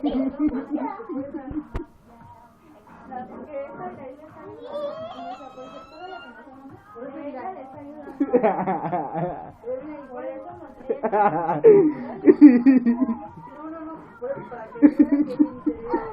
Porque esta caricia está en la por eso toda la canción, por eso ella le está ayudando. Por eso no, no, no, para que vean que mi interior